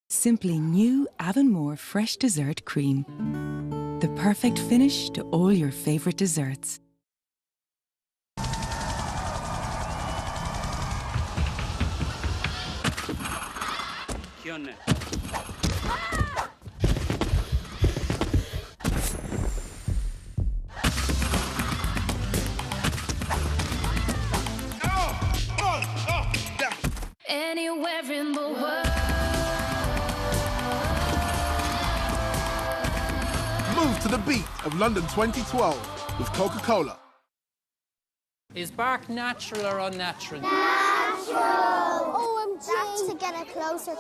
Simply new Avonmore Fresh Dessert Cream. The perfect finish to all your favourite desserts. Anywhere in the world. Move to the beat of London 2012 with Coca-Cola. Is bark natural or unnatural? Natural! OMG! That's to get a closer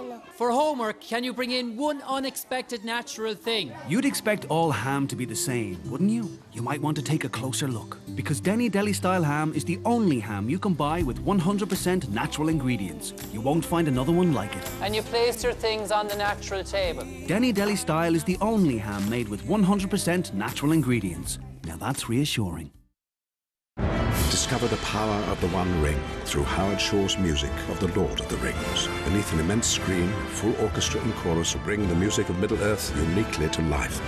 look. For homework, can you bring in one unexpected natural thing? You'd expect all ham to be the same, wouldn't you? You might want to take a closer look, because Denny Deli Style Ham is the only ham you can buy with 100% natural ingredients. You won't find another one like it. And you placed your things on the natural table. Denny Deli Style is the only ham made with 100% natural ingredients. Now that's reassuring. Discover the power of the One Ring through Howard Shore's music of The Lord of the Rings. Beneath an immense screen, full orchestra and chorus will bring the music of Middle-earth uniquely to life.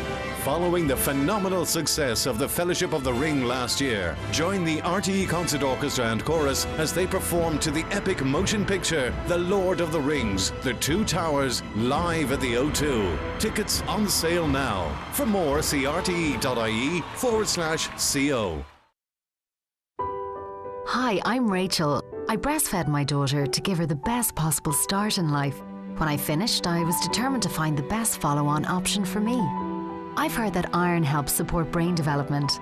Following the phenomenal success of the Fellowship of the Ring last year, join the RTE Concert Orchestra and Chorus as they perform to the epic motion picture The Lord of the Rings, The Two Towers, live at the O2. Tickets on sale now. For more, see rte.ie/co. Hi, I'm Rachel. I breastfed my daughter to give her the best possible start in life. When I finished, I was determined to find the best follow-on option for me. I've heard that iron helps support brain development.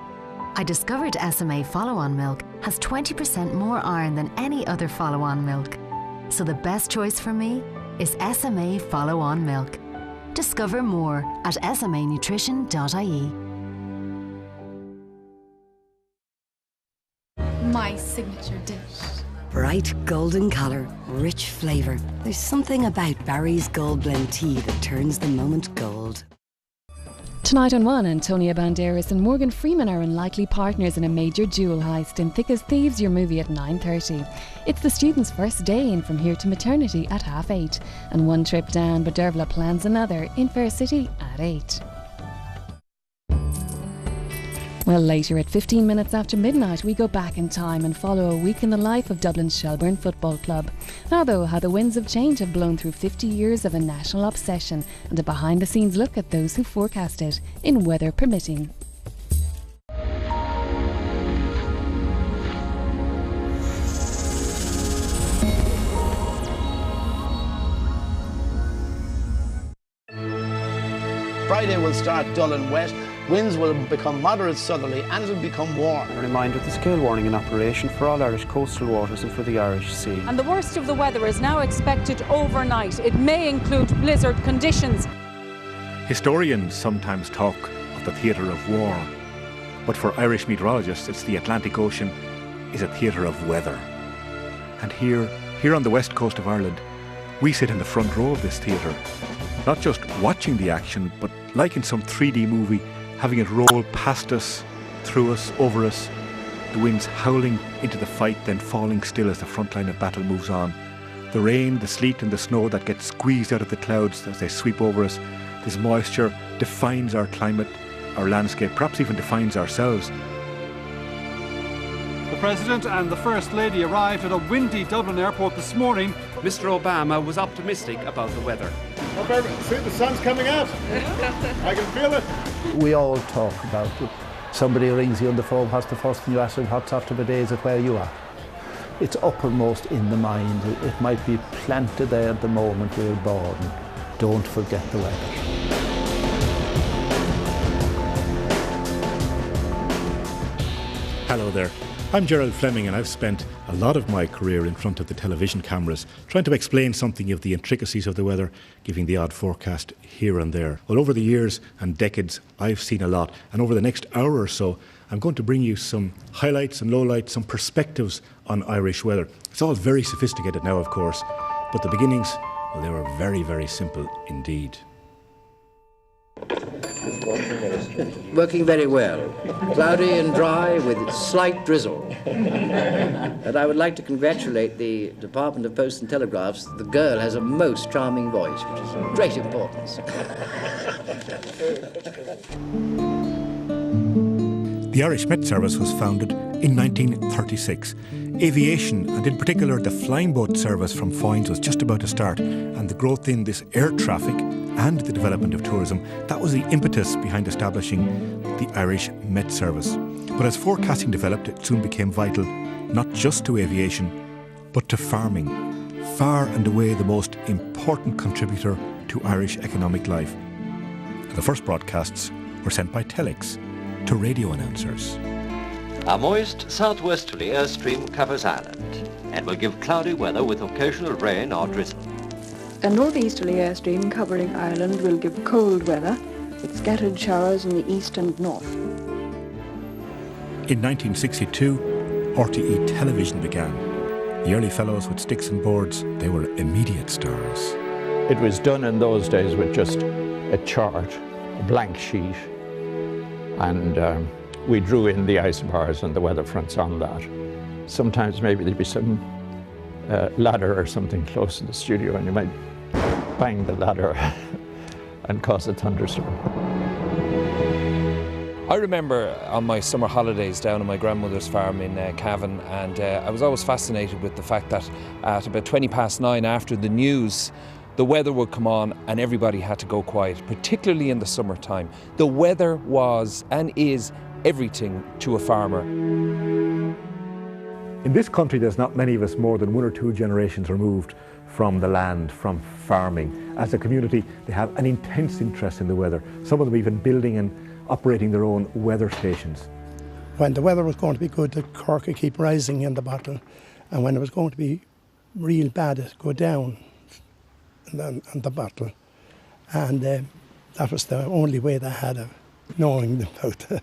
I discovered SMA follow-on milk has 20% more iron than any other follow-on milk. So the best choice for me is SMA follow-on milk. Discover more at smanutrition.ie. My signature dish. Bright golden colour, rich flavour. There's something about Barry's Gold Blend tea that turns the moment gold. Tonight on One, Antonia Banderas and Morgan Freeman are unlikely partners in a major jewel heist in Thick as Thieves, your movie at 9:30. It's the students' first day in From Here to Maternity at 8:30. And one trip down, but Dervla plans another in Fair City at 8. Well, later at 15 minutes after midnight, we go back in time and follow a week in the life of Dublin's Shelbourne Football Club. Now though, how the winds of change have blown through 50 years of a national obsession, and a behind-the-scenes look at those who forecast it, in weather permitting. Friday will start dull and wet. Winds will become moderate southerly and it will become warm. A reminder of the scale warning in operation for all Irish coastal waters and for the Irish Sea. And the worst of the weather is now expected overnight. It may include blizzard conditions. Historians sometimes talk of the theatre of war, but for Irish meteorologists it's the Atlantic Ocean is a theatre of weather. And here on the west coast of Ireland, we sit in the front row of this theatre, not just watching the action, but like in some 3D movie, having it roll past us, through us, over us, the winds howling into the fight, then falling still as the front line of battle moves on. The rain, the sleet and the snow that gets squeezed out of the clouds as they sweep over us. This moisture defines our climate, our landscape, perhaps even defines ourselves. The President and the First Lady arrived at a windy Dublin airport this morning. Mr. Obama was optimistic about the weather. Okay, see, the sun's coming out. I can feel it. We all talk about it. Somebody rings you on the phone, what's the first thing you ask them, what's after the days of where you are? It's uppermost in the mind. It might be planted there at the moment we were born. Don't forget the weather. Hello there. I'm Gerald Fleming and I've spent a lot of my career in front of the television cameras trying to explain something of the intricacies of the weather, giving the odd forecast here and there. Well, over the years and decades, I've seen a lot. And over the next hour or so, I'm going to bring you some highlights and lowlights, some perspectives on Irish weather. It's all very sophisticated now, of course, but the beginnings, well, they were very, very simple indeed. working very well. Cloudy and dry with slight drizzle. And I would like to congratulate the Department of Post and Telegraphs. The girl has a most charming voice, which is of great importance. The Irish Met Service was founded in 1936. Aviation, and in particular the flying boat service from Foynes, was just about to start, and the growth in this air traffic and the development of tourism, that was the impetus behind establishing the Irish Met Service. But as forecasting developed, it soon became vital, not just to aviation, but to farming, far and away the most important contributor to Irish economic life. And the first broadcasts were sent by telex to radio announcers. A moist southwesterly airstream covers Ireland and will give cloudy weather with occasional rain or drizzle. A northeasterly airstream covering Ireland will give cold weather with scattered showers in the east and north. In 1962, RTE television began. The early fellows with sticks and boards, they were immediate stars. It was done in those days with just a chart, a blank sheet, and we drew in the isobars and the weather fronts on that. Sometimes maybe there'd be some ladder or something close to the studio, and you might bang the ladder and cause a thunderstorm. I remember on my summer holidays down on my grandmother's farm in Cavan, and I was always fascinated with the fact that at about 9:20 after the news, the weather would come on and everybody had to go quiet, particularly in the summertime. The weather was and is everything to a farmer. In this country, there's not many of us more than one or two generations removed from the land, from farming. As a community, they have an intense interest in the weather. Some of them even building and operating their own weather stations. When the weather was going to be good, the cork would keep rising in the bottle, and when it was going to be real bad, it'd go down in the bottle. And that was the only way they had of knowing about the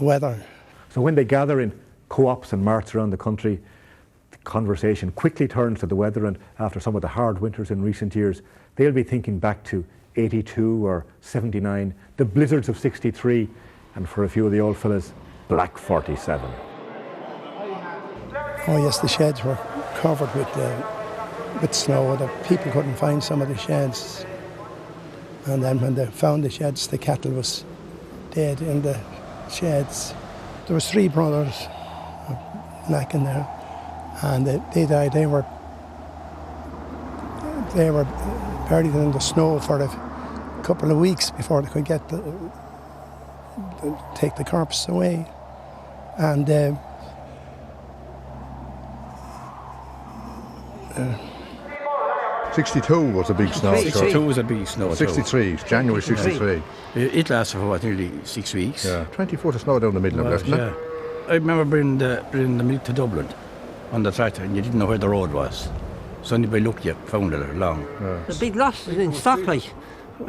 weather. So when they gather in co-ops and marts around the country, the conversation quickly turns to the weather, and after some of the hard winters in recent years, they'll be thinking back to 82 or 79, the blizzards of 63, and for a few of the old fellas, Black 47. Oh yes, the sheds were covered with snow. The people couldn't find some of the sheds. And then when they found the sheds, the cattle was dead in the sheds. There was 3 brothers knacking there, and they died. They were buried in the snow for a couple of weeks before they could get take the corpse away. And 62 was a big snow. 62 was a big snow. 63, January 63. It lasted for nearly 6 weeks. Yeah, 20 foot of snow down the middle of it, wasn't it? I remember bringing the milk to Dublin on the tractor, and you didn't know where the road was. So anybody looked, you found it along. Yeah. The big loss in stock, like.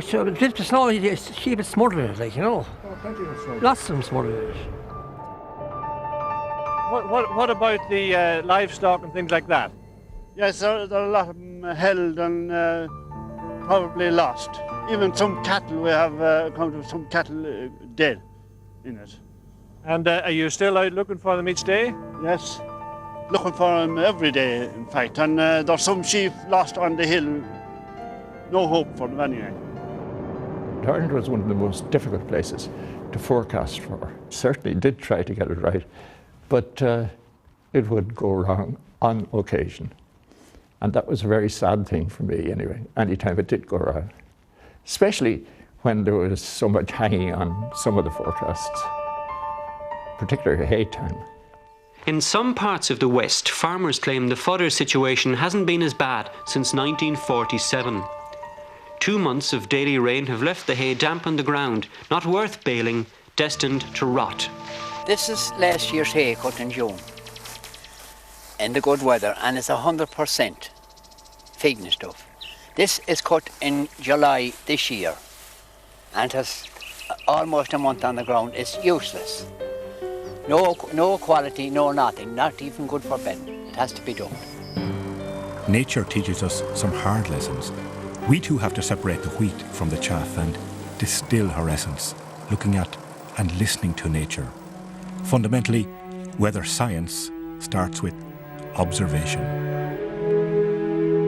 So a bit of snow, sheep is smothering it, like, you know. Lots of them smothering it. What about the livestock and things like that? Yes, there are a lot of them held and probably lost. Even some cattle, we have come to some cattle dead in it. And are you still out looking for them each day? Yes, looking for them every day, in fact. And there's some sheep lost on the hill. No hope for them anyway. Ireland was one of the most difficult places to forecast for. Certainly did try to get it right, but it would go wrong on occasion. And that was a very sad thing for me anyway, anytime it did go wrong. Especially when there was so much hanging on some of the forecasts, particularly hay time. In some parts of the West, farmers claim the fodder situation hasn't been as bad since 1947. 2 months of daily rain have left the hay damp on the ground, not worth baling, destined to rot. This is last year's hay cut in June, in the good weather, and it's 100% feeding stuff. This is cut in July this year, and it has almost a month on the ground. It's useless. No quality, no nothing, not even good for bedding. It has to be done. Nature teaches us some hard lessons. We too have to separate the wheat from the chaff and distill her essence. looking at and listening to nature. Fundamentally, weather science starts with observation.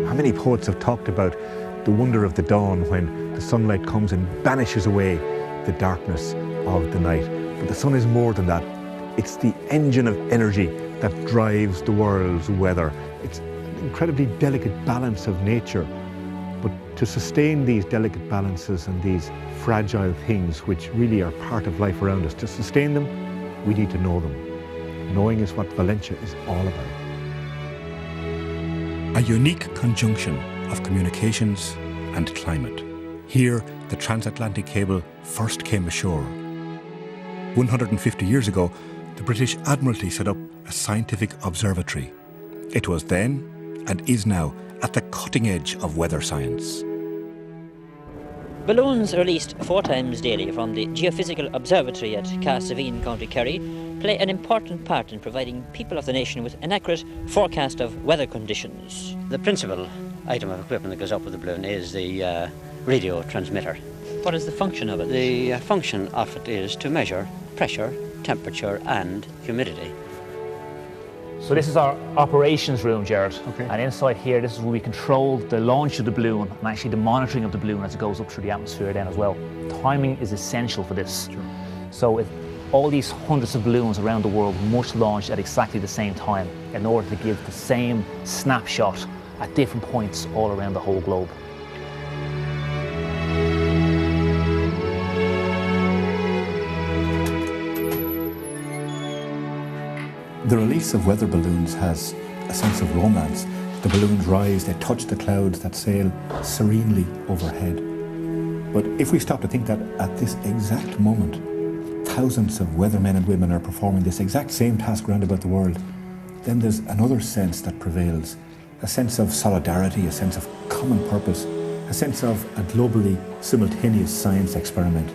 How many poets have talked about the wonder of the dawn when the sunlight comes and banishes away the darkness of the night? But the sun is more than that. It's the engine of energy that drives the world's weather. It's an incredibly delicate balance of nature. But to sustain these delicate balances and these fragile things which really are part of life around us, to sustain them, we need to know them. Knowing is what Valentia is all about. A unique conjunction of communications and climate. Here, the transatlantic cable first came ashore. 150 years ago, the British Admiralty set up a scientific observatory. It was then, and is now, at the cutting edge of weather science. Balloons released 4 times daily from the Geophysical Observatory at Castlereagh, County Kerry, play an important part in providing people of the nation with an accurate forecast of weather conditions. The principal item of equipment that goes up with the balloon is the radio transmitter. What is the function of it? The function of it is to measure pressure, temperature and humidity. So this is our operations room, Gerard. Okay. And inside here, this is where we control the launch of the balloon and actually the monitoring of the balloon as it goes up through the atmosphere then as well. Timing is essential for this. Sure. So all these hundreds of balloons around the world must launch at exactly the same time in order to give the same snapshot at different points all around the whole globe. The release of weather balloons has a sense of romance. The balloons rise, they touch the clouds that sail serenely overhead. But if we stop to think that at this exact moment, thousands of weathermen and women are performing this exact same task round about the world, then there's another sense that prevails, a sense of solidarity, a sense of common purpose, a sense of a globally simultaneous science experiment.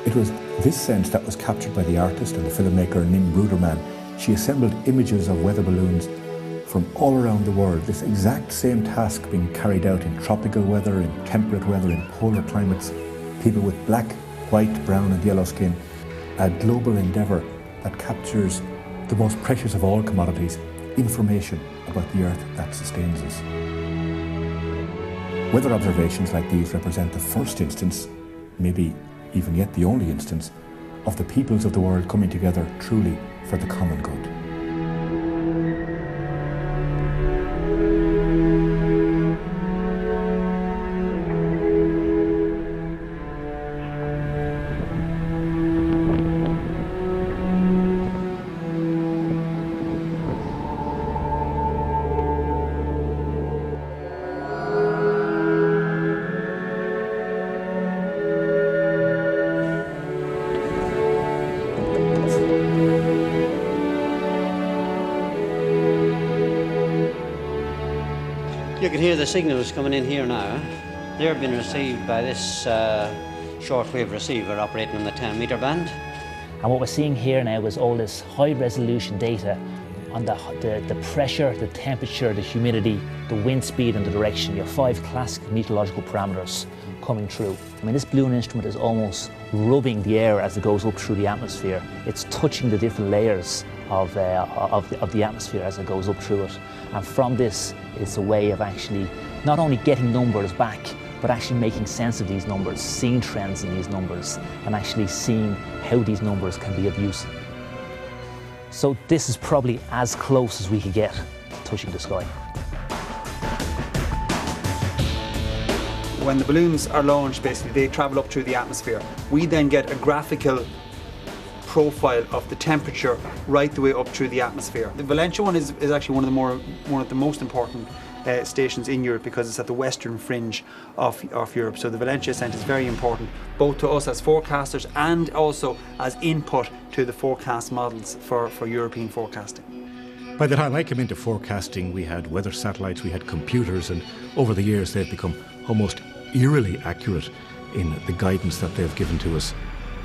It was this sense that was captured by the artist and the filmmaker Nim Bruderman. She assembled images of weather balloons from all around the world, this exact same task being carried out in tropical weather, in temperate weather, in polar climates, people with black, white, brown and yellow skin, a global endeavour that captures the most precious of all commodities, information about the earth that sustains us. Weather observations like these represent the first instance, maybe even yet the only instance, of the peoples of the world coming together truly for the common good. You can hear the signals coming in here now. They're being received by this shortwave receiver operating on the 10-metre band. And what we're seeing here now is all this high-resolution data on the pressure, the temperature, the humidity, the wind speed and the direction. You have 5 classic meteorological parameters coming through. I mean, this balloon instrument is almost rubbing the air as it goes up through the atmosphere. It's touching the different layers of the atmosphere as it goes up through it. And from this, it's a way of actually not only getting numbers back, but actually making sense of these numbers, seeing trends in these numbers, and actually seeing how these numbers can be of use. So this is probably as close as we could get to touching the sky. When the balloons are launched, basically they travel up through the atmosphere. We then get a graphical profile of the temperature right the way up through the atmosphere. The Valentia one is actually one of the most important stations in Europe because it's at the western fringe of Europe. So the Valentia ascent is very important, both to us as forecasters and also as input to the forecast models for European forecasting. By the time I came into forecasting, we had weather satellites, we had computers, and over the years they've become almost eerily accurate in the guidance that they've given to us.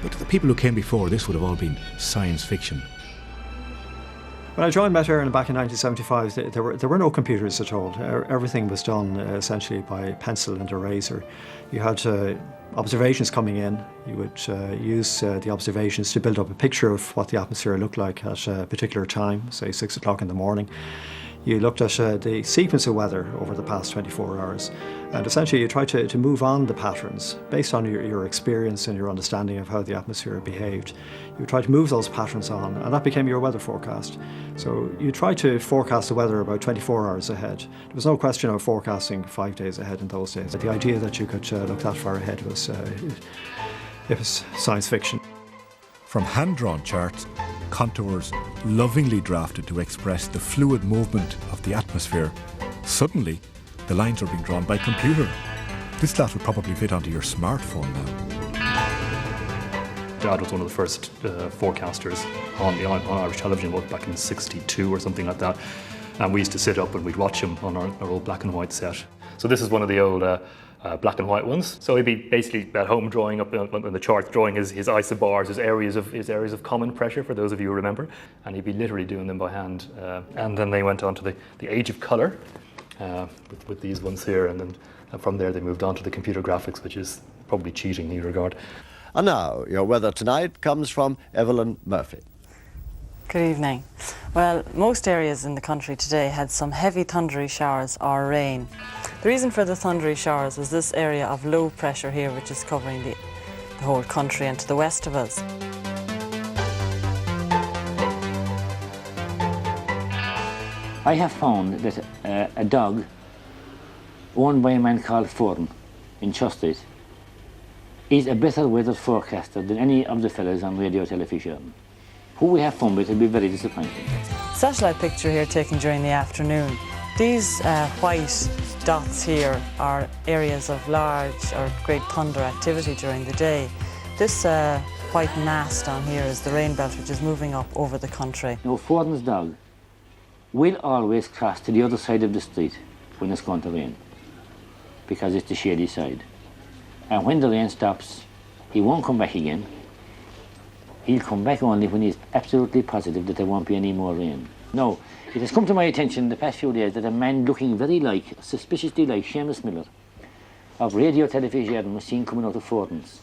But to the people who came before, this would have all been science fiction. When I joined Met Éireann back in 1975, there were no computers at all. Everything was done essentially by pencil and a razor. You had to observations coming in. You would use the observations to build up a picture of what the atmosphere looked like at a particular time, say 6 o'clock in the morning. You looked at the sequence of weather over the past 24 hours, and essentially you tried to move on the patterns based on your experience and your understanding of how the atmosphere behaved. You tried to move those patterns on, and that became your weather forecast. So you tried to forecast the weather about 24 hours ahead. There was no question of forecasting 5 days ahead in those days. The idea that you could look that far ahead was it was science fiction. From hand-drawn charts, contours lovingly drafted to express the fluid movement of the atmosphere, suddenly the lines are being drawn by computer. This lot would probably fit onto your smartphone now. Dad was one of the first forecasters on Irish television, back in '62 or something like that. And we used to sit up and we'd watch him on our old black and white set. So this is one of the old black and white ones. So he'd be basically at home drawing up on the chart, drawing his isobars, his areas of common pressure, for those of you who remember. And he'd be literally doing them by hand. And then they went on to the age of colour with these ones here. And then from there they moved on to the computer graphics, which is probably cheating in your regard. And now, your weather tonight comes from Evelyn Murphy. Good evening. Well, most areas in the country today had some heavy thundery showers or rain. The reason for the thundery showers was this area of low pressure here, which is covering the whole country and to the west of us. I have found that a dog owned by a man called Foran in Chusteit is a better weather forecaster than any of the fellas on radio television. Who we have found with will be very disappointing. Satellite picture here taken during the afternoon. These white dots here are areas of large or great thunder activity during the day. This white mass down here is the rain belt, which is moving up over the country. Now, Foran's dog will always cross to the other side of the street when it's going to rain, because it's the shady side. And when the rain stops, he won't come back again. He'll come back only when he's absolutely positive that there won't be any more rain. Now, it has come to my attention in the past few days that a man looking suspiciously like Seamus Miller of radio television was seen coming out of Foran's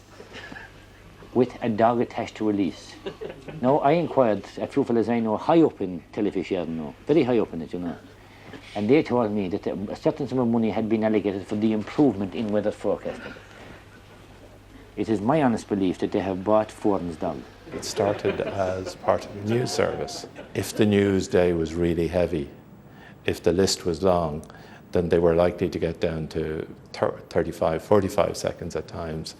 with a dog attached to a leash. Now, I inquired a few fellas I know high up in television now, very high up in it, you know, and they told me that a certain sum of money had been allocated for the improvement in weather forecasting. It is my honest belief that they have bought Foran's dog. It started as part of the news service. If the news day was really heavy, if the list was long, then they were likely to get down to 35, 45 seconds at times.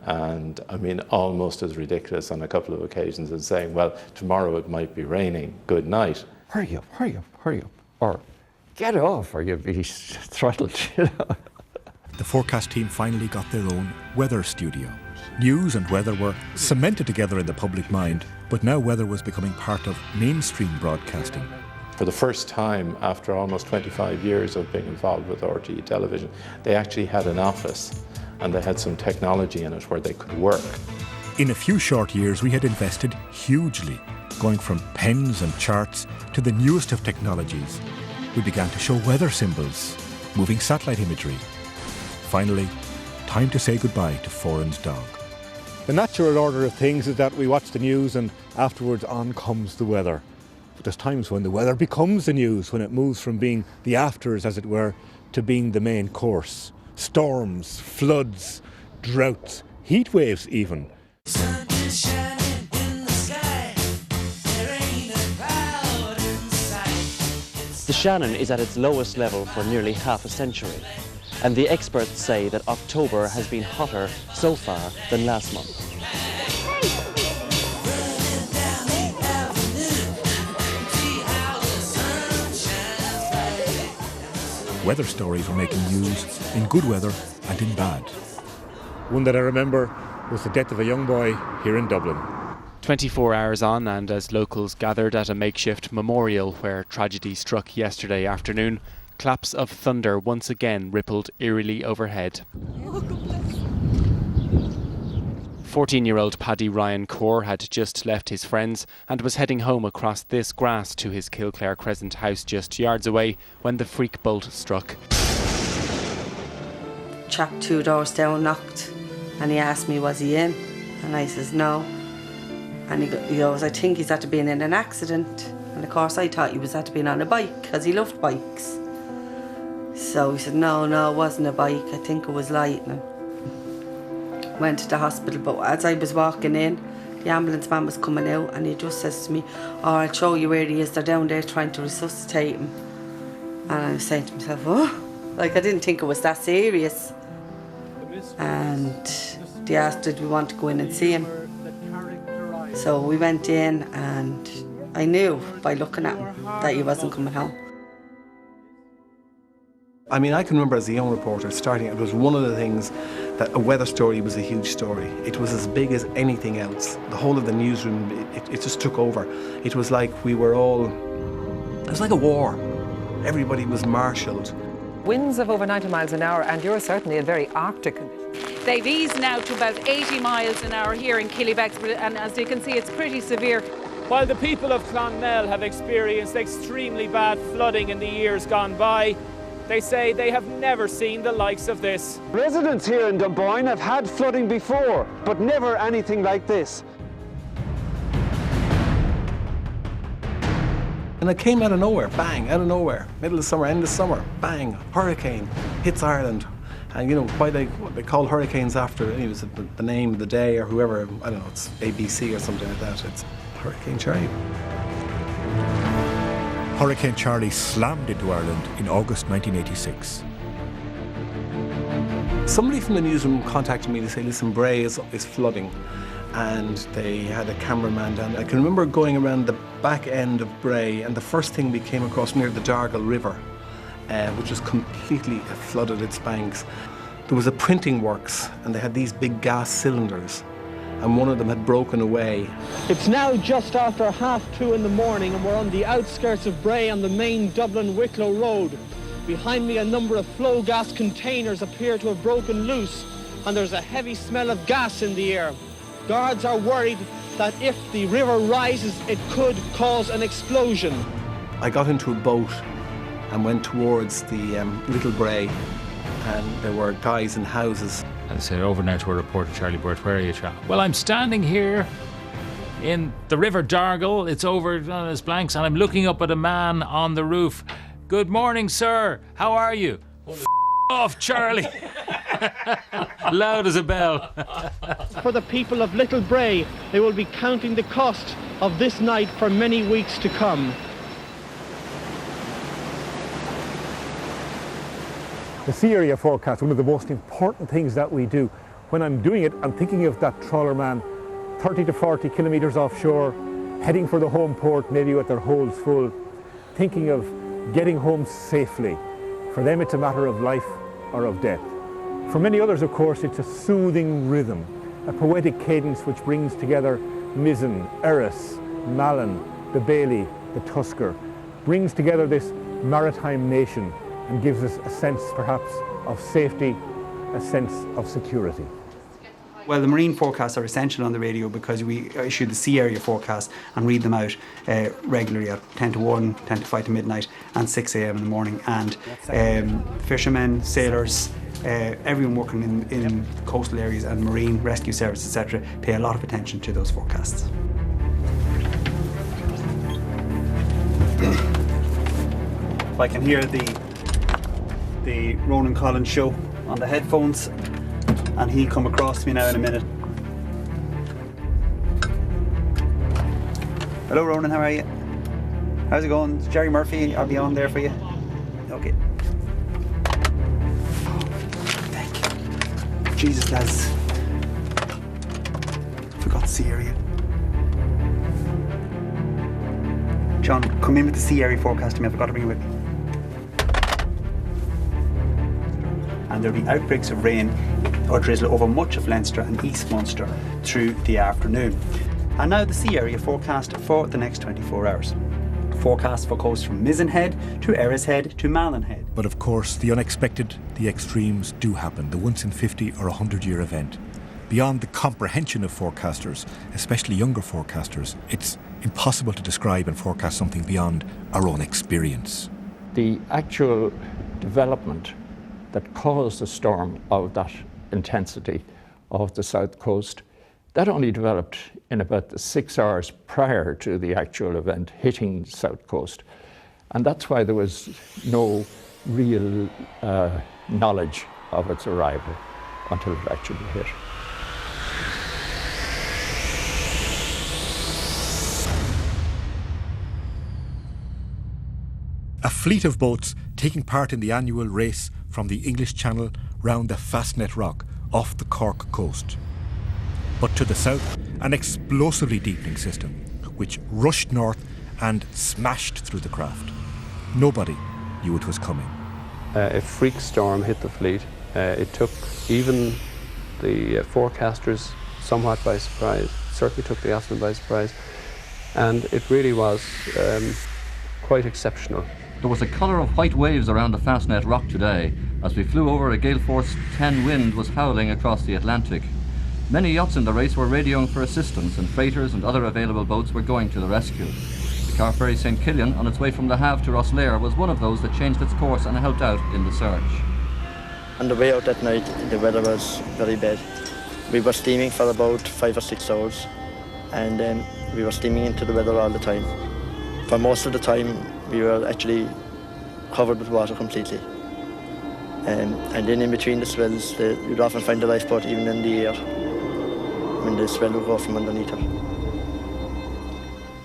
And I mean, almost as ridiculous on a couple of occasions as saying, well, tomorrow it might be raining, good night. Hurry up, hurry up, hurry up. Or get off or you'll be throttled, you know. The forecast team finally got their own weather studio. News and weather were cemented together in the public mind, but now weather was becoming part of mainstream broadcasting. For the first time, after almost 25 years of being involved with RTE television, they actually had an office and they had some technology in it where they could work. In a few short years, we had invested hugely, going from pens and charts to the newest of technologies. We began to show weather symbols, moving satellite imagery. Finally, time to say goodbye to Foran's dog. The natural order of things is that we watch the news and afterwards on comes the weather. But there's times when the weather becomes the news, when it moves from being the afters, as it were, to being the main course. Storms, floods, droughts, heat waves even. Sun is shining in the sky. There ain't a cloud in sight. The Shannon is at its lowest level for nearly half a century. And the experts say that October has been hotter so far than last month. Weather stories were making news in good weather and in bad. One that I remember was the death of a young boy here in Dublin. 24 hours on, and as locals gathered at a makeshift memorial where tragedy struck yesterday afternoon, claps of thunder once again rippled eerily overhead. 14-year-old Paddy Ryan Core had just left his friends and was heading home across this grass to his Kilclare Crescent house just yards away when the freak bolt struck. Chap 2 doors down, knocked And he asked me, was he in? And I says, no. And he goes, I think he's had to been in an accident. And of course I thought he was had to been on a bike because he loved bikes. So he said, no, it wasn't a bike, I think it was lightning. Went to the hospital, but as I was walking in, the ambulance man was coming out and he just says to me, oh, I'll show you where he is, they're down there trying to resuscitate him. And I was saying to myself, oh, like I didn't think it was that serious. And they asked, did we want to go in and see him? So we went in and I knew by looking at him that he wasn't coming home. I mean, I can remember as a young reporter starting, it was one of the things that a weather story was a huge story. It was as big as anything else. The whole of the newsroom, it just took over. It was like we were all, it was like a war. Everybody was marshalled. Winds of over 90 miles an hour, and you're certainly in very Arctic conditions. They've eased now to about 80 miles an hour here in Killybegs, and as you can see, it's pretty severe. While the people of Clonmel have experienced extremely bad flooding in the years gone by, they say they have never seen the likes of this. Residents here in Dunboyne have had flooding before, but never anything like this. And it came out of nowhere, bang, out of nowhere. Middle of summer, end of summer, bang, hurricane hits Ireland. And you know, why they call hurricanes after, it was the name of the day or whoever, I don't know, it's ABC or something like that. It's Hurricane Charlie. Hurricane Charlie slammed into Ireland in August 1986. Somebody from the newsroom contacted me to say, listen, Bray is flooding. And they had a cameraman down. I can remember going around the back end of Bray, and the first thing we came across near the Dargle River, which was completely flooded its banks. There was a printing works, and they had these big gas cylinders, and one of them had broken away. It's now just after 2:30 in the morning, and we're on the outskirts of Bray on the main Dublin-Wicklow road. Behind me, a number of flow gas containers appear to have broken loose, and there's a heavy smell of gas in the air. Guards are worried that if the river rises, it could cause an explosion. I got into a boat and went towards the Little Bray, and there were guys in houses. I said, over now to our reporter, Charlie Burt, where are you, chap? Well, I'm standing here in the River Dargle. It's over on his blanks, and I'm looking up at a man on the roof. Good morning, sir. How are you? Off, Charlie. Loud as a bell. For the people of Little Bray, they will be counting the cost of this night for many weeks to come. The sea area forecast, one of the most important things that we do. When I'm doing it, I'm thinking of that trawlerman 30 to 40 kilometres offshore, heading for the home port, maybe with their holds full, thinking of getting home safely. For them, it's a matter of life or of death. For many others, of course, it's a soothing rhythm, a poetic cadence which brings together Mizzen, Erris, Malin, the Bailey, the Tusker, brings together this maritime nation and gives us a sense, perhaps, of safety, a sense of security. Well, the marine forecasts are essential on the radio because we issue the sea area forecast and read them out regularly at 10 to 1, 10 to 5 to midnight and 6 a.m. in the morning. And fishermen, sailors, everyone working in coastal areas and marine rescue services, etc., pay a lot of attention to those forecasts. I can hear the Ronan Collins show on the headphones, and he'll come across to me now in a minute. Hello Ronan, how are you? How's it going? It's Jerry Murphy, I'll be on there for you. Okay. Thank you. Jesus, lads. Forgot the sea area. John, come in with the sea area forecast to me. I forgot to bring it with me. And there'll be outbreaks of rain or drizzle over much of Leinster and East Munster through the afternoon. And now the sea area forecast for the next 24 hours. Forecast for coast from Mizzen Head to Erris Head to Malin Head. But of course, the unexpected, the extremes do happen, the once in 50 or 100-year event. Beyond the comprehension of forecasters, especially younger forecasters, it's impossible to describe and forecast something beyond our own experience. The actual development that caused a storm of that intensity, off the south coast. That only developed in about the 6 hours prior to the actual event hitting the south coast. And that's why there was no real knowledge of its arrival until it actually hit. A fleet of boats taking part in the annual race from the English Channel round the Fastnet Rock off the Cork coast. But to the south, an explosively deepening system, which rushed north and smashed through the craft. Nobody knew it was coming. A freak storm hit the fleet. It took even the forecasters somewhat by surprise, certainly took the Aston by surprise, and it really was quite exceptional. There was a colour of white waves around the Fastnet Rock today. As we flew over, a gale force 10 wind was howling across the Atlantic. Many yachts in the race were radioing for assistance, and freighters and other available boats were going to the rescue. The car ferry St. Killian, on its way from the Havre to Rosslare, was one of those that changed its course and helped out in the search. On the way out that night, the weather was very bad. We were steaming for about 5 or 6 hours, and we were steaming into the weather all the time. For most of the time, we were actually covered with water completely. And then in between the swells, you'd often find the lifeboat even in the air when the swell would go from underneath her.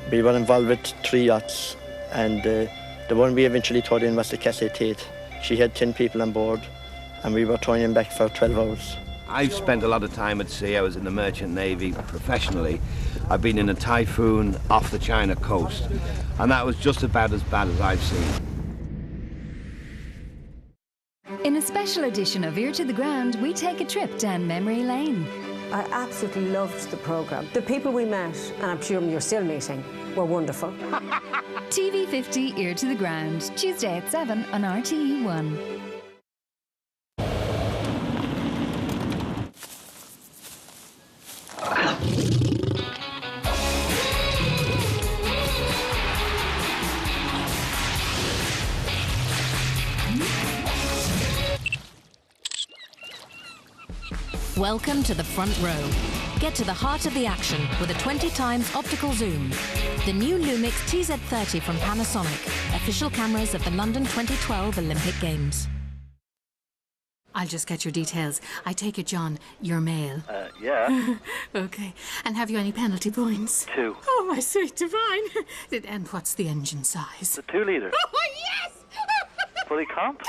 We were involved with 3 yachts, and the one we eventually towed in was the Cassie Tate. She had 10 people on board, and we were towing in back for 12 hours. I've spent a lot of time at sea. I was in the Merchant Navy professionally. I've been in a typhoon off the China coast, and that was just about as bad as I've seen. In a special edition of Ear to the Ground, we take a trip down memory lane. I absolutely loved the programme. The people we met, and I'm sure you're still meeting, were wonderful. TV50 Ear to the Ground, Tuesday at 7 on RTE1. Welcome to the front row. Get to the heart of the action with a 20 times optical zoom. The new Lumix TZ30 from Panasonic, official cameras of the London 2012 Olympic Games. I'll just get your details. I take it, John, you're male. Yeah. Okay. And have you any penalty points? 2. Oh, my sweet divine. And what's the engine size? The 2 litre. Oh, yes! Fully comp?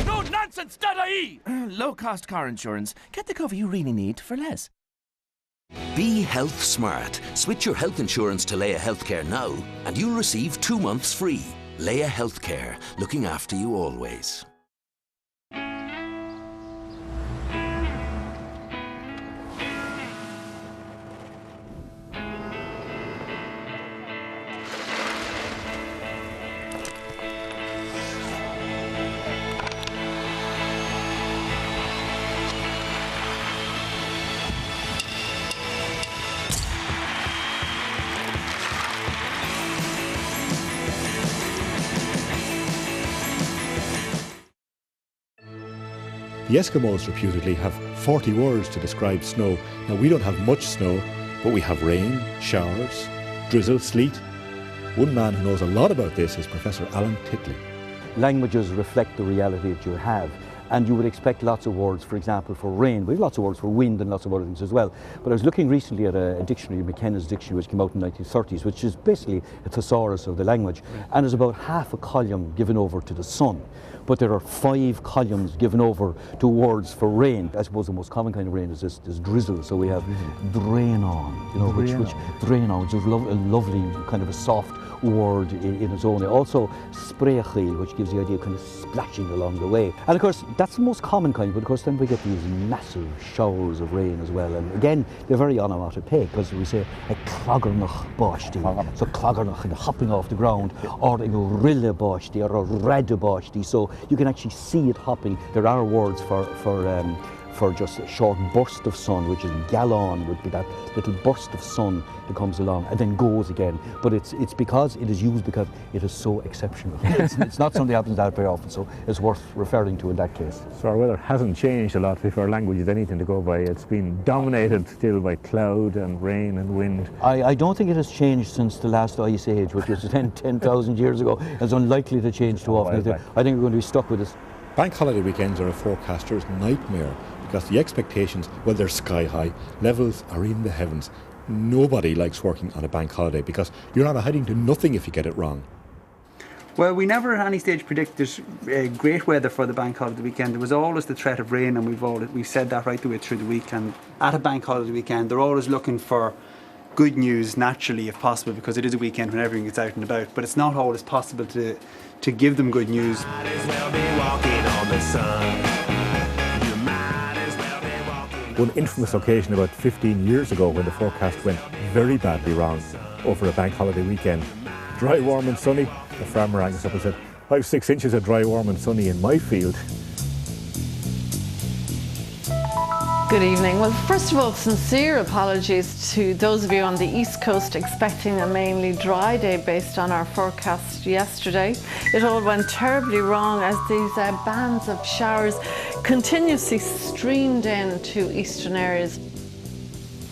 No nonsense, Dada-E! Low-cost car insurance. Get the cover you really need for less. Be health smart. Switch your health insurance to Leia Healthcare now, and you'll receive 2 months free. Leia Healthcare, looking after you always. The Eskimos reputedly have 40 words to describe snow. Now, we don't have much snow, but we have rain, showers, drizzle, sleet. One man who knows a lot about this is Professor Alan Titley. Languages reflect the reality that you have, and you would expect lots of words, for example, for rain. We have lots of words for wind and lots of other things as well. But I was looking recently at a dictionary, McKenna's dictionary, which came out in the 1930s, which is basically a thesaurus of the language, and there's about half a column given over to the sun. But there are 5 columns given over to words for rain. I suppose the most common kind of rain is this drizzle. So we have drain on, which drain on, which is a lovely kind of a soft word in its own way. Also sprayachil, which gives the idea of kind of splashing along the way. And of course, that's the most common kind, but of course then we get these massive showers of rain as well. And again, they're very onomatopoeic, because we say a cloggernach boshti, so cloggernach, and hopping off the ground, or a rille boshti, or a red boshti. So you can actually see it hopping. There are words for for just a short burst of sun, which is gallon, would be that little burst of sun that comes along and then goes again. But it's because it is used because it is so exceptional. It's not something that happens that very often, so it's worth referring to in that case. So our weather hasn't changed a lot if our language is anything to go by. It's been dominated still by cloud and rain and wind. I don't think it has changed since the last ice age, which was 10,000 years ago. It's unlikely to change too often. I think we're going to be stuck with this. Bank holiday weekends are a forecaster's nightmare because the expectations, well, they're sky high. Levels are in the heavens. Nobody likes working on a bank holiday because you're not heading to nothing if you get it wrong. Well, we never at any stage predicted great weather for the bank holiday weekend. There was always the threat of rain, and we've said that right the way through the week. And at a bank holiday weekend, they're always looking for good news, naturally, if possible, because it is a weekend when everyone gets out and about. But it's not always possible to give them good news. One infamous occasion about 15 years ago when the forecast went very badly wrong over a bank holiday weekend. Dry, warm and sunny. The farmer rang us up and said, I have 6 inches of dry, warm and sunny in my field. Good evening. Well, first of all, sincere apologies to those of you on the East Coast expecting a mainly dry day based on our forecast yesterday. It all went terribly wrong as these bands of showers continuously streamed into eastern areas.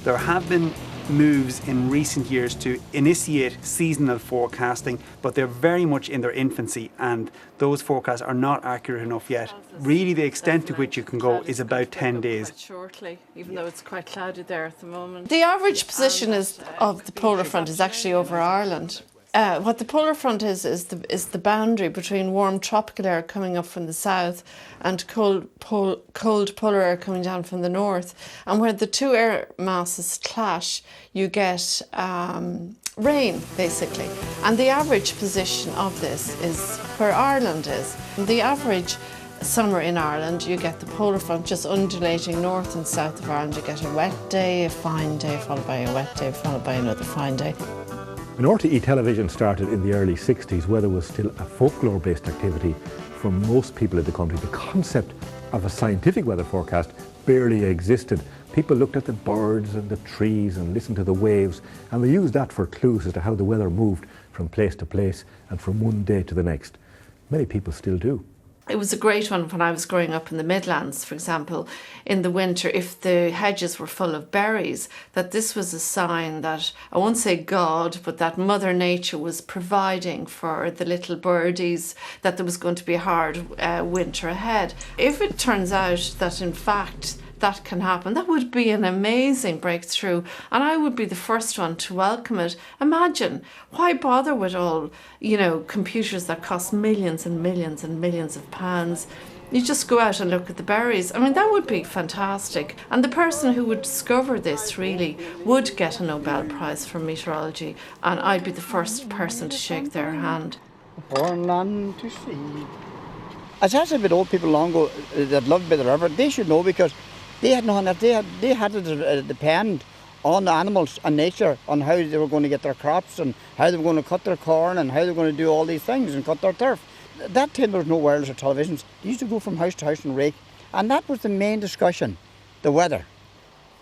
There have been moves in recent years to initiate seasonal forecasting, but they're very much in their infancy, and those forecasts are not accurate enough yet. Really, the extent to which you can go is about 10 days. Shortly, even though it's quite cloudy there at the moment. The average position of the polar front is actually over Ireland. What the polar front is the boundary between warm tropical air coming up from the south and cold polar air coming down from the north. And where the two air masses clash, you get rain, basically. And the average position of this is where Ireland is. The average summer in Ireland, you get the polar front just undulating north and south of Ireland. You get a wet day, a fine day, followed by a wet day, followed by another fine day. When RTE television started in the early 60s, weather was still a folklore-based activity for most people in the country. The concept of a scientific weather forecast barely existed. People looked at the birds and the trees and listened to the waves, and they used that for clues as to how the weather moved from place to place and from one day to the next. Many people still do. It was a great one when I was growing up in the Midlands, for example, in the winter, if the hedges were full of berries, that this was a sign that, I won't say God, but that Mother Nature was providing for the little birdies, that there was going to be a hard winter ahead. If it turns out that, in fact, that can happen, that would be an amazing breakthrough, and I would be the first one to welcome it. Imagine, why bother with all, computers that cost millions and millions and millions of pounds? You just go out and look at the berries. I mean, that would be fantastic. And the person who would discover this really would get a Nobel Prize for meteorology, and I'd be the first person to shake their hand. Born land to sea. As I said with old people long ago that loved by the river, they should know, because they had nothing else. They had to depend on the animals and nature, on how they were going to get their crops and how they were going to cut their corn and how they were going to do all these things and cut their turf. That time there was no wireless or televisions. They used to go from house to house and rake, and that was the main discussion, the weather.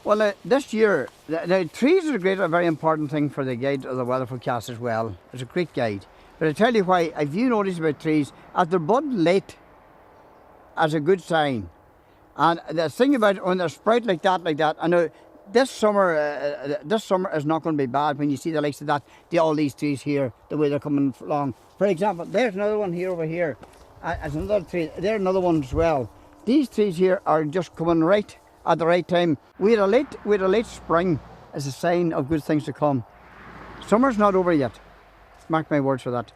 Well, this year, the trees are a very important thing for the guide of the weather forecast as well. It's a great guide. But I tell you why, if you notice about trees, as they're budding late, as a good sign. And the thing about it, when they're sprout like that, I know this summer is not going to be bad when you see the likes of that, all these trees here, the way they're coming along. For example, there's another one here over here. There's another tree, there's another one as well. These trees here are just coming right at the right time. We had a late spring as a sign of good things to come. Summer's not over yet. Mark my words for that.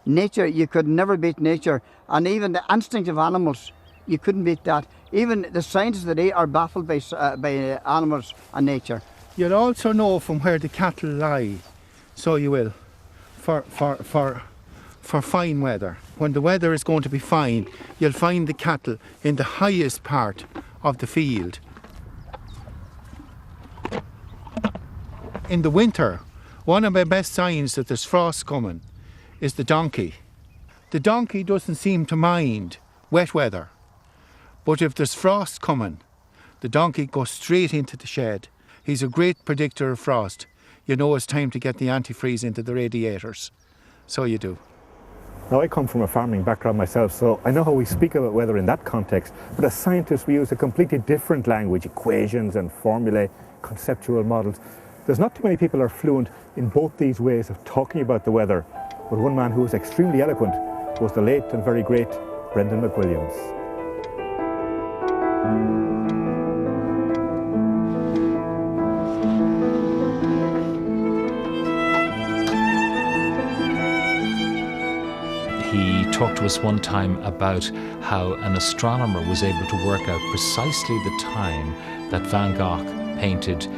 Nature, you could never beat nature, and even the instinct of animals, you couldn't beat that. Even the scientists today are baffled by animals and nature. You'll also know from where the cattle lie, so you will, for fine weather. When the weather is going to be fine, you'll find the cattle in the highest part of the field. In the winter, one of my best signs that there's frost coming is the donkey. The donkey doesn't seem to mind wet weather. But if there's frost coming, The donkey goes straight into the shed. He's a great predictor of frost. You know it's time to get the antifreeze into the radiators. So you do. Now, I come from a farming background myself, so I know how we speak about weather in that context, but as scientists we use a completely different language, equations and formulae, conceptual models. There's not too many people who are fluent in both these ways of talking about the weather, but one man who was extremely eloquent was the late and very great Brendan McWilliams. He talked to us one time about how an astronomer was able to work out precisely the time that Van Gogh painted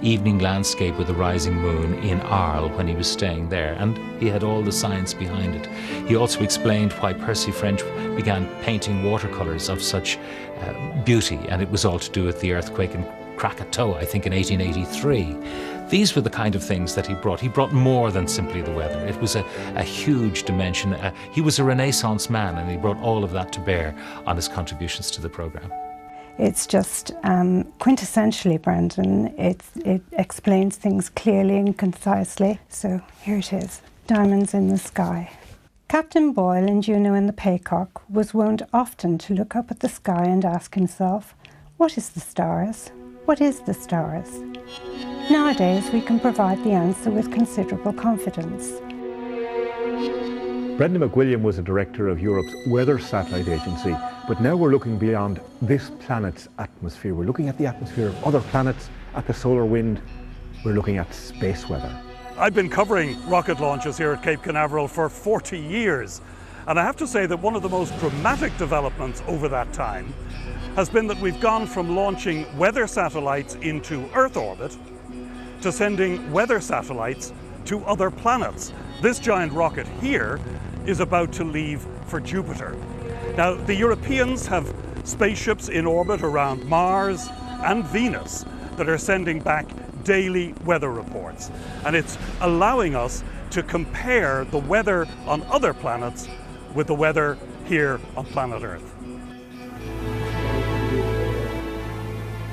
evening landscape with a rising moon in Arles when he was staying there, and he had all the science behind it. He also explained why Percy French began painting watercolours of such beauty, and it was all to do with the earthquake in Krakatoa, I think in 1883. These were the kind of things that he brought. He brought more than simply the weather. It was a huge dimension. He was a Renaissance man, and he brought all of that to bear on his contributions to the programme. It's just quintessentially Brendan. It explains things clearly and concisely. So here it is, Diamonds in the Sky. Captain Boyle in Juno and the Paycock was wont often to look up at the sky and ask himself, what is the stars? What is the stars? Nowadays we can provide the answer with considerable confidence. Brendan McWilliams was a director of Europe's weather satellite agency, but now we're looking beyond this planet's atmosphere. We're looking at the atmosphere of other planets, at the solar wind. We're looking at space weather. I've been covering rocket launches here at Cape Canaveral for 40 years, and I have to say that one of the most dramatic developments over that time has been that we've gone from launching weather satellites into Earth orbit to sending weather satellites to other planets. This giant rocket here is about to leave for Jupiter. Now, the Europeans have spaceships in orbit around Mars and Venus that are sending back daily weather reports. And it's allowing us to compare the weather on other planets with the weather here on planet Earth.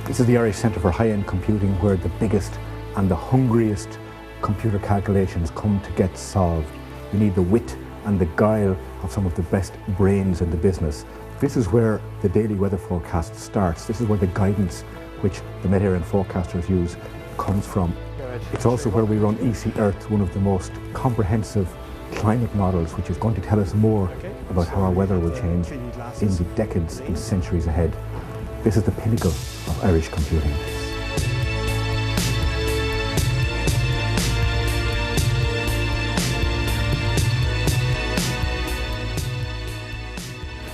This is the Irish Centre for High-End Computing, where the biggest and the hungriest computer calculations come to get solved. You need the wit and the guile of some of the best brains in the business. This is where the daily weather forecast starts. This is where the guidance which the Met-Éireann forecasters use comes from. It's also where we run EC Earth, one of the most comprehensive climate models, which is going to tell us more about how our weather will change in the decades and centuries ahead. This is the pinnacle of Irish computing.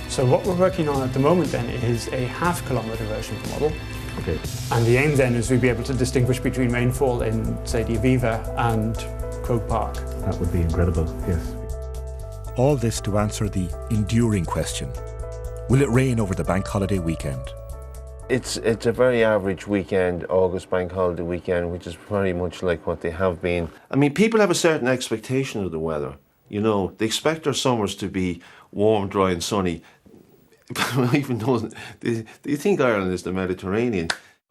So what we're working on at the moment then is a half-kilometre version of the model. Okay. And the aim then is we'd be able to distinguish between rainfall in, say, the Aviva and Croke Park. That would be incredible, yes. All this to answer the enduring question: will it rain over the bank holiday weekend? It's a very average weekend, August bank holiday weekend, which is very much like what they have been. I mean, people have a certain expectation of the weather. You know, they expect their summers to be warm, dry and sunny. Even though, do you think Ireland is the Mediterranean?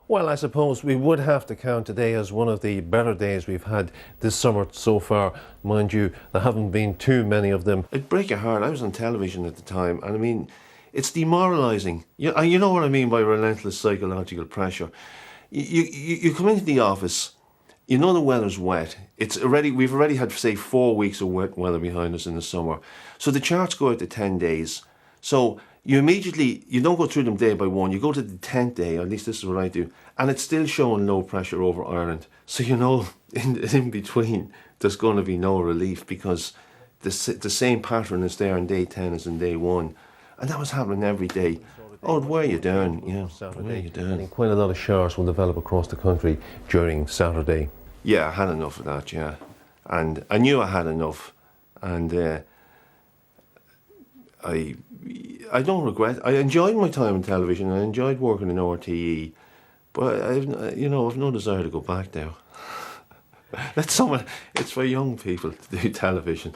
Well, I suppose we would have to count today as one of the better days we've had this summer so far. Mind you, there haven't been too many of them. It'd break your heart. I was on television at the time, and I mean, it's demoralising. You know what I mean by relentless psychological pressure. You come into the office, you know the weather's wet. We've already had, say, 4 weeks of wet weather behind us in the summer. So the charts go out to 10 days. So you don't go through them day by one, you go to the 10th day, or at least this is what I do, and it's still showing low pressure over Ireland. So you know, in between, there's going to be no relief, because the same pattern is there on day 10 as in day 1. And that was happening every day. Oh, where are you down? Yeah, where are you down? Quite a lot of showers will develop across the country during Saturday. Yeah, I had enough of that, yeah. And I knew I had enough. And I don't regret. I enjoyed my time on television. I enjoyed working in RTE, but I've no desire to go back now. That's someone. It's for young people to do television.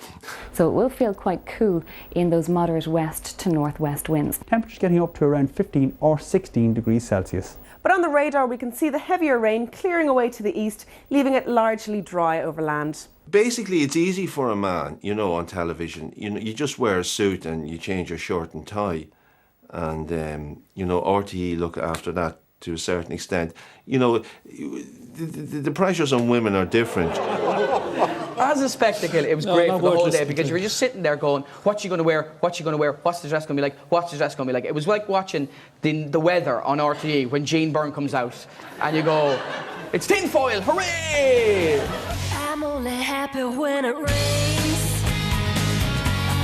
So it will feel quite cool in those moderate west to northwest winds. Temperatures getting up to around 15 or 16 degrees Celsius. But on the radar we can see the heavier rain clearing away to the east, leaving it largely dry over land. Basically, it's easy for a man, you know, on television. You know, you just wear a suit and you change your shirt and tie, and you know, RTE look after that to a certain extent. You know, the pressures on women are different. As a spectacle, it was great for the whole day because you were just sitting there going, what's she going to wear? What's she going to wear? What's the dress going to be like? What's the dress going to be like? It was like watching the weather on RTE when Jean Byrne comes out and you go, it's tinfoil, hooray! I'm only happy when it rains. I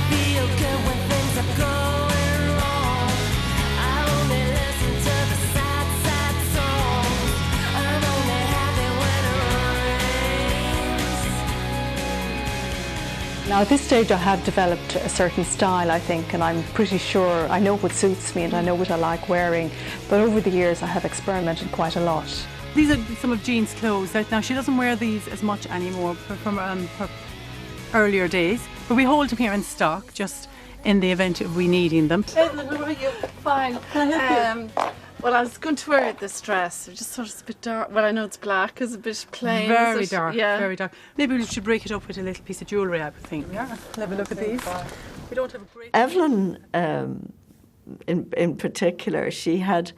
feel good when things are going wrong. I only listen to the sad, sad songs. I'm only happy when it rains. Now at this stage I have developed a certain style, I think, and I'm pretty sure I know what suits me and I know what I like wearing, but over the years I have experimented quite a lot. These are some of Jean's clothes. Now she doesn't wear these as much anymore from her earlier days, but we hold them here in stock just in the event of we needing them. Evelyn, how are you? Fine. Can I help you? Well, I was going to wear this dress. I just thought it's a bit dark. Well, I know it's black. It's a bit plain. Very is it? dark, Yeah. very dark. Maybe we should break it up with a little piece of jewellery, I would think. Yeah, have a look at these. We don't have a great... Evelyn, in particular, she had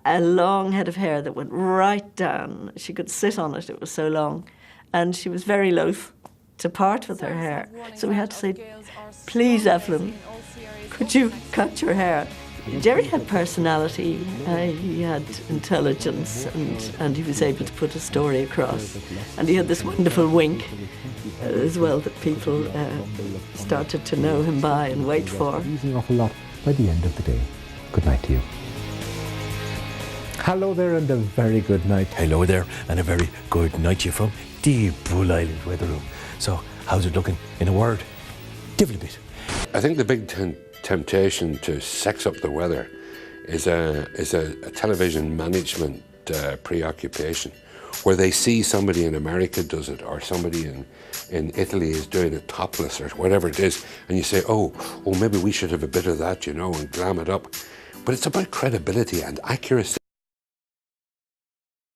a long head of hair that went right down. She could sit on it, it was so long. And she was very loath to part with her hair. So we had to say, please, Evelyn, could you cut your hair? Jerry had personality, he had intelligence, and he was able to put a story across. And he had this wonderful wink as well that people started to know him by and wait for. Using an awful lot by the end of the day. Good night to you. Hello there and a very good night. Hello there and a very good night to you from the Bull Island Weather Room. So, how's it looking in a word? Divil a bit. I think the big temptation to sex up the weather is a television management preoccupation, where they see somebody in America does it, or somebody in Italy is doing it topless, or whatever it is, and you say, oh, maybe we should have a bit of that, you know, and glam it up. But it's about credibility and accuracy.